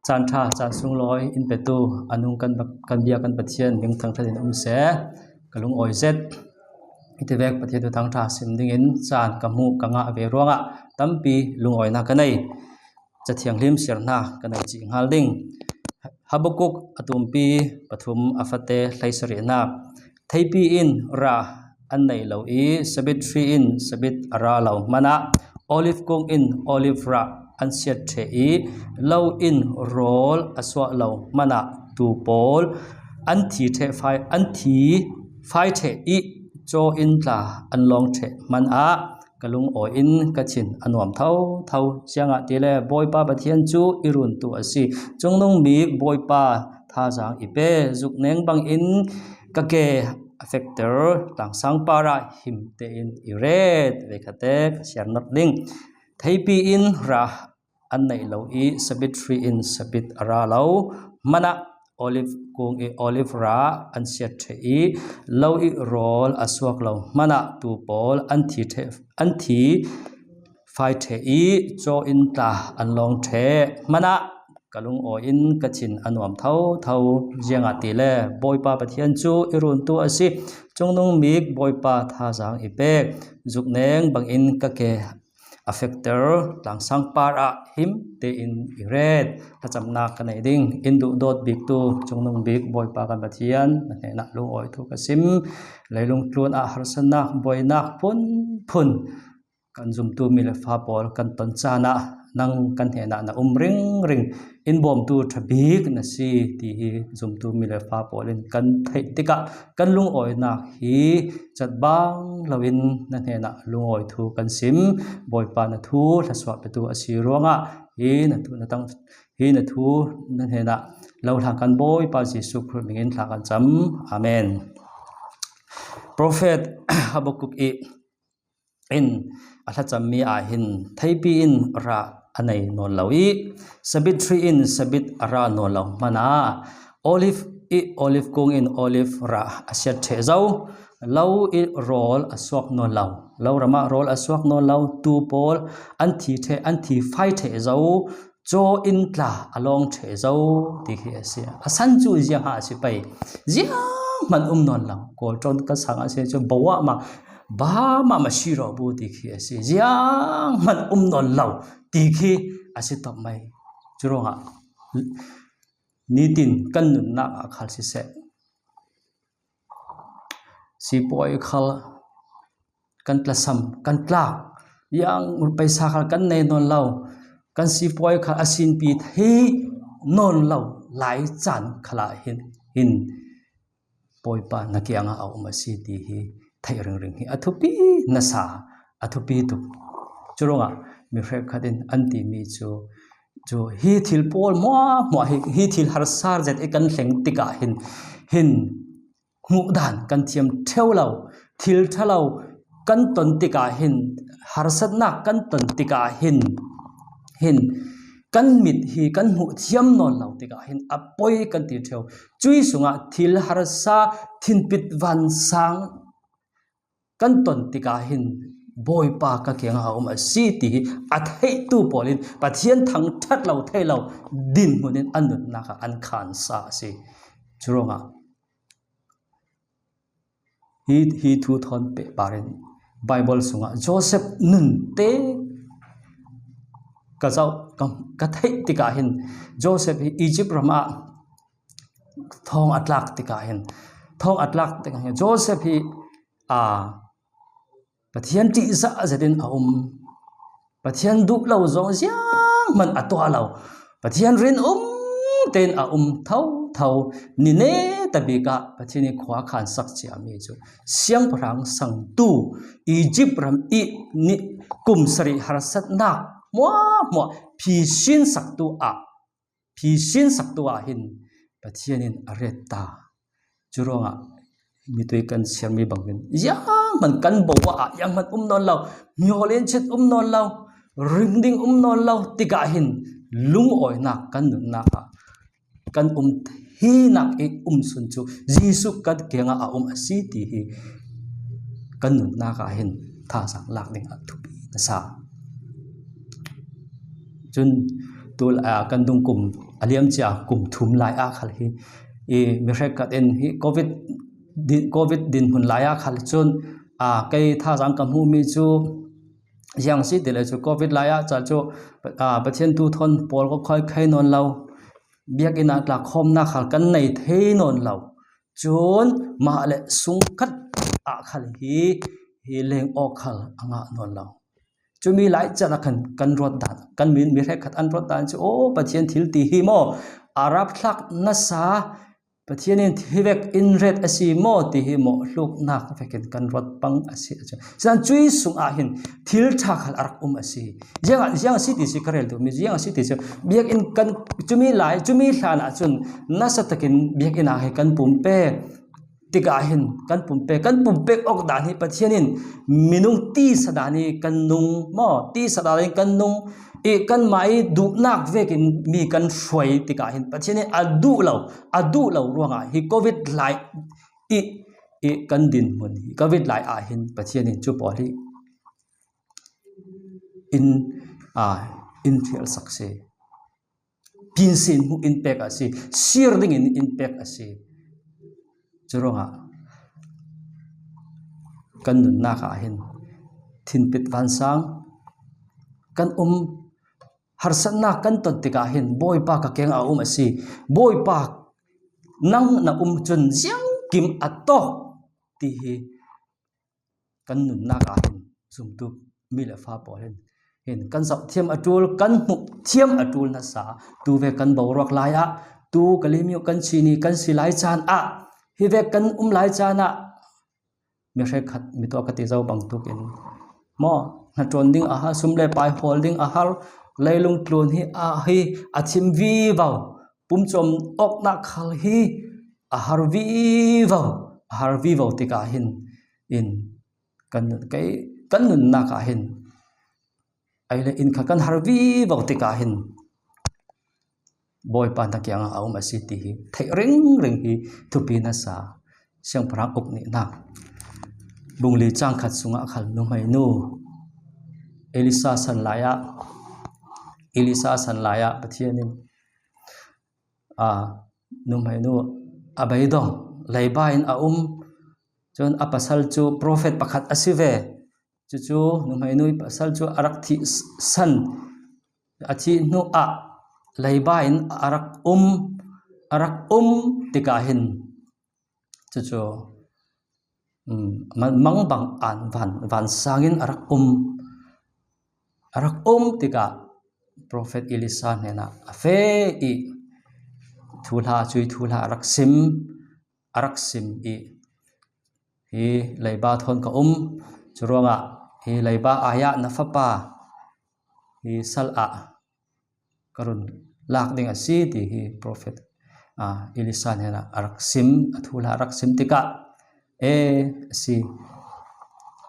chan tha chan sung loi in petu anung kan bia kan pathian ning thang thain se kalung oi zet itevek pathian tu thang tha sim ding in chan kamu kanga ve ronga tampi lung oi na kanai chathiang hlim sirna kanai chi ngal ding Habakuk atumpi pathum afate hlaisari na theipi in ra annei lo i sabit 3 in sabit ara lo mana olive kong in olive ra an siat the i lo in roll aswa lo mana tu pol an thi the phai an thi phai the i cho in tla an long the man a kalung o in kachin anuam thau sianga tile boipa pathian chu irun tu asi chungnong mi boipa tha jang ipe zukneng bang in kake factor tangsang para himte in iret vekate sian not ling theipi in ra annei lo i sabit 3 in sabit ara lo mana olive kung e olive ra an siat the i lo i roll aswak lo mana tu pol an thi phai the i cho in ta an long the mana kalung o in kachin anuam thau jianga tile boipa pathian chu irun tu asi chungnong mik boipa tha jang ipek zukneng bang in kake affector langsang para him te in iret tachamna kanai ding indu dot big tu chungnong big boipa kan pathian na lu oi thu kasim leilung tlun a harsana boinak phun kan zum tu mil fa pol kan ton chana nang kan hena na ring in bom tu thabik na si ti hi zum tu mil fa polin kan thei tika kan lung oi na hi chat bang lawin na hena lung oi thu kan sim boipa na thu thaswa pe tu asi ronga hi na tu na tang hi na thu na hena lo tha kan boipa jisu khru mingin thla kan cham amen prophet Habakuk e in athacham mi a hin theipi in ra anei non lawi sabit 3 in sabit ara non law mana olive kung in olive ra asiat the zau law i roll aswak non law rama roll aswak non law tu pol an thi phai the zau cho in tla along the zau ti hi asia asan chu jiang ha si pai jiang man non law kol ton ka sang ase chu bawa ma ba ma shiro bu ti khi ase jiang man non law ti khi ase top mai churonga nitin kan nun na khal si se si poi khal kan tlasam kan tla yang paisa khal kan nei non law kan si poi khal asin pi thi non law lai chan khala hin poi pa nakianga au ma si ti hi thai ring hi athupi nasa athupi tu churonga mi fre khatin anti mi chu hi thil pol mo hi thil har sar zet e kan thleng tika hin mu dan kan thiam theulo thil thalo kan ton tika hin har satna kan ton tika hin kan mit hi kan mu thiam non lo tika hin apoi kan ti theu chui sunga thil har sa thin pit van sang kan ton tika hin boipa ka kenga a si ti a thei tu polin pathian thang that lo thei lo din munin anut na ka an khan sa si churonga hi thu thon pe parin bible sunga joseph nun te ka zau ka thei tika hin joseph hi egypt rama thong atlak tika hin joseph hi pathian ti za zatin pathian duk lo zong jiang man atwa lo pathian rin ten thau ni ne tabika pathini khwa khan sak chi ami chu siang prang sang tu egypt ram i ni kum sari harsat na mo phi shin sak tu a hin pathianin areta churonga mitui kan siami bangin yang man kan bowa yang man non law myolen chet non law ringding non law tika hin lung oi na kan na kan hi na e sun chu jisu kat kenga a asi ti hi kan na ka hin tha sang lak ding a thupi na sa chun tul a kan dung kum aliam cha kum thum lai a khal hi e mi rek kat en hi covid din hun lai a khal chun a kai tha jang kam hu mi chu yang si de le chu covid lai a cha chu a pathian tu thon pol ko khoi khai non lo biak ina tla khom na khal kan nei thei non lo chun ma le sung khat a khal hi leng o khal anga non lo chumi lai chana kan rot dan kan min mi rek khat an rot dan chu o pathian thil ti hi mo arab thlak na sa pathian in thivek in red asi mo ti hi mo hluk nak vekin kan rot pang asi san chui sung a hin thil tha khal arak asi yang si ti si karel tu mi yang si ti chu biak in kan chumi lai chumi hlana chun na sa takin biak in a he kan pumpe tika hin kan pumpe ok dan hi pathianin minung ti sadani kan nung mo ti sadani kan nung e kan mai du nak vekin mi kan shoi tika hin pathianin adu lo ruanga hi covid lai e kan din mun hi covid lai a hin pathianin chu poli in thial sakse pinsin mu impact asi sir ding in impact asi churonga kan nun na ka hin thin pit van sang kan harsan na kan tot tika hin boy pa ka keng a asi boy pa nang na chun siang kim ato ti hi kan nun na ka hin zum tu mi le fa po hin kan zau thiam atul kan mu thiam atul na sa tu ve kan borak laya tu kalimiu kan chini kan silai chan a hi ve kan lai chana mi rek khat mi to ka ti zau bang tu ken mo na tron ding a ha sum le pai holding a har leilung tlun hi a chim vi vào pum chom ok na khal hi a har vi vào ti ka hin in kan nun na ka hin ai le in kha kan har vi vào ti ka hin boy pa na kyang a asi ti hi thei ring hi thupi na sa siang pharang ok ni na bungli chang khat sunga khal nu mai nu elisa san laya pathianin nu mai nu abai dong leiba in chon apasal chu prophet pakhat asive chu nu mai nu pasal chu arak thi san achi nu a leiba in arak tikahin chu mang bang an van sangin arak tika prophet Elisa nena afe i thula arak sim i hi leiba thon ka churonga hi leiba aya na fapa hi sal a karun lak ding asi ti hi prophet Elisa nena arak sim athula arak sim tika si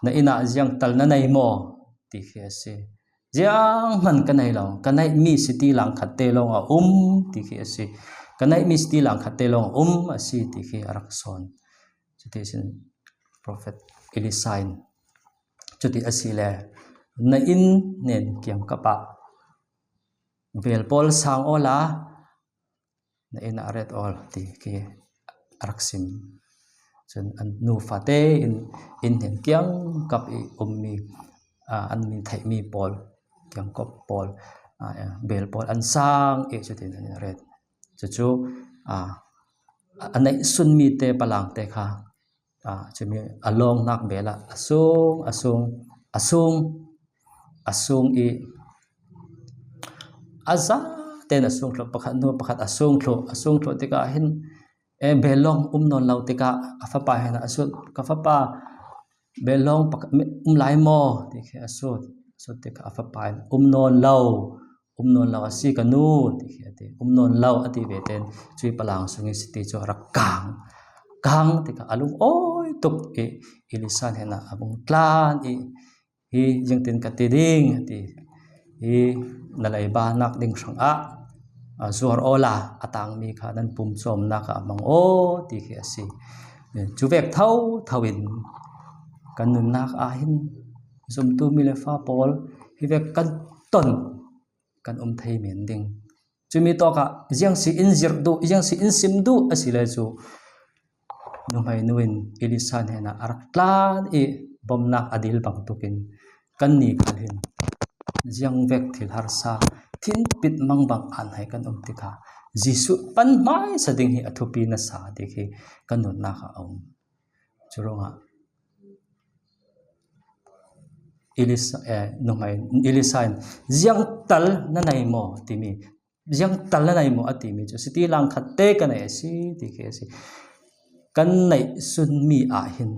na ina jiang tal na nei mo ti khe si jiang man kanai long kanai mi city lang khatte long ti khe si kanai mi city lang khatte long asi ti khe arak son chuti sin prophet Elisa chuti asile na in nen kiam kapa vel pol sang ola na ina ret ol ti khe arak sim chen an nu fate in hen kyang kap i ummi an min thai mi pol kyang kop pol bel pol an sang e chutin an ret chu anai sun mi te palang te kha chumi along nak bela asung i aza ten asung thlo pakhat asung thlo te ka hin belong non lau tika afapa hena asut kafapa belong lai mo tikhe asut tika afapa non lau asi kanu tikhe ati non lau ati veten chui palang sungi siti cho kang tika alung oi tuk ilisan hena abung tlan hi jingtin katiding ati hi nalai ba nak ding sang zuar ola atang mi kha nan pum som na ka mang ti khe si chuwek thawin kan nun nak a hin zum tu mi le fa pol hi vek kan ton kan thei men ding chumi to ka jiang si in zir du jiang si in sim du asile chu numai nuin ilisan hena araklan e bomnak adil bang tukin kan ni khalin jiang vek thil har sa thin pit mang bang an hai kan tika jisu pan mai sading hi athupi na sa dekhi kan na ka churonga numai ilisan jiang tal na nai mo timi jiang tal na nai mo atimi chu siti lang khatte kan ai si tikhe si kan nai sun mi a hin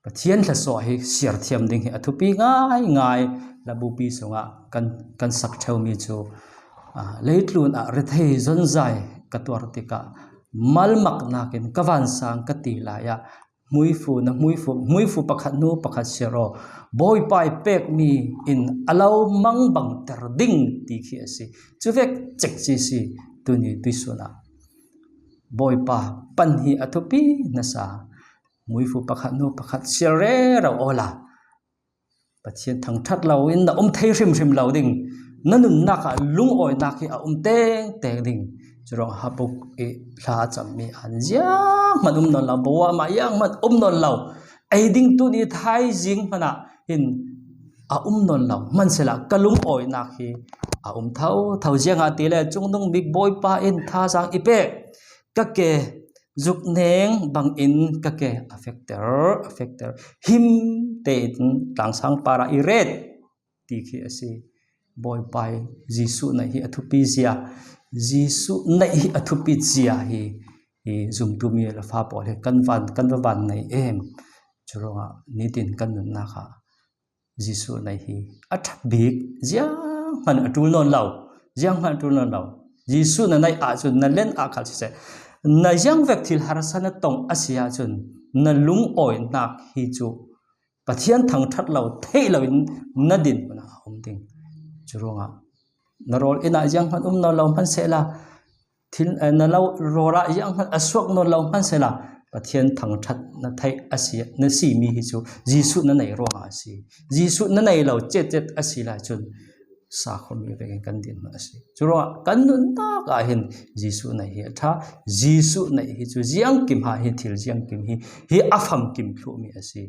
pathian la so hi siar thiam ding hi athupi ngai labu pi songa kan sak theu mi chu leitlun a rethei zon zai katwar tika malmak nakin kawan sang kati la ya muifu pakhat nu pakhat sero boy pai pek mi in alau mang bang ter ding ti khi asi chuvek chek chi si tuni tuisuna boy pa pan hi athupi na sa muifu pakhat nu pakhat sere ra ola pathian thang that lo in na thei rim lo ding nanun naka lung oi naki a teng ding churong hapuk e la chammi anja manum non la bowa ma yang mat non lo ai ding tu ni thai jing mana in a non lo man sela kalung oi naki a thau jianga tile chungdung big boy pa in tha sang ipe ka ke juk neng bang in ka ke affector him te tang sang para iret ti khi asi boy pai jisu na hi athupi zia jisu na hi athupi zia hi zum tu mi la fa pol he kan van nei em churonga nitin kan na kha jisu na hi athbik zia man atul non law jiang man atul non law jisu na nai a chun na len a khal se na yang vek thil harasana tong asia chun na lung oi nak hi chu pathian thang that lo thei lo in nadin na ding churonga narol ina yang han no lo man sela thil na lo rora yang han aswak no lo man sela pathian thang that na thai asia na si mi hi chu jisu na nei ro ha si jisu na nei lo chet asila chun sa khom mi ve kan din na si churonga kan nun ta ka hin jisu na hi tha jisu na hi chu jiang kim ha hi thil jiang kim hi afam kim thlu mi asi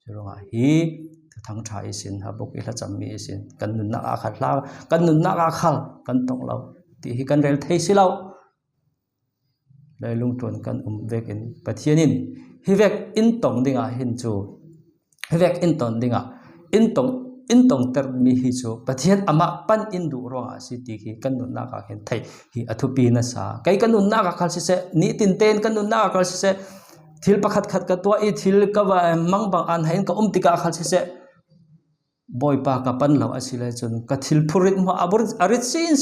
churonga hi thang thai sin ha bok ila chammi sin kan nun na a khat la kan nun na a khal kan tong lo ti hi kan rel thei si lo lai lung ton kan vekin pathianin hi vek in tong dinga hin chu hi vek in ton dinga in tong ter mi hi chu pathian ama pan in du ronga si ti hi kan nun na ka hen thei hi athupi na sa kai kan nun na ka khal si se ni tin ten kan nun na ka khal si se thil pakhat khat ka to i thil ka wa mang bang an hain ka tika khal si se boy pa ka pan lo asile chun ka thil phurit ma abur arit sin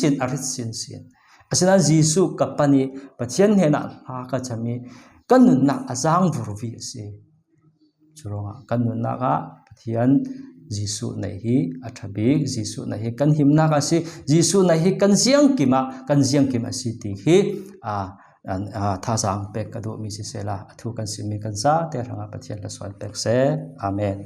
asina jisu ka pani pathian hena ha ka chami kanun na azang vurvi ase churonga kanun na ka pathian jisu nei hi athabi jisu nei hi kan himna ka si jisu nei hi kan jiang kima si ti hi tha sang pek ka do mi si sela athu kan simi kan sa te ranga pathian la swan pek se amen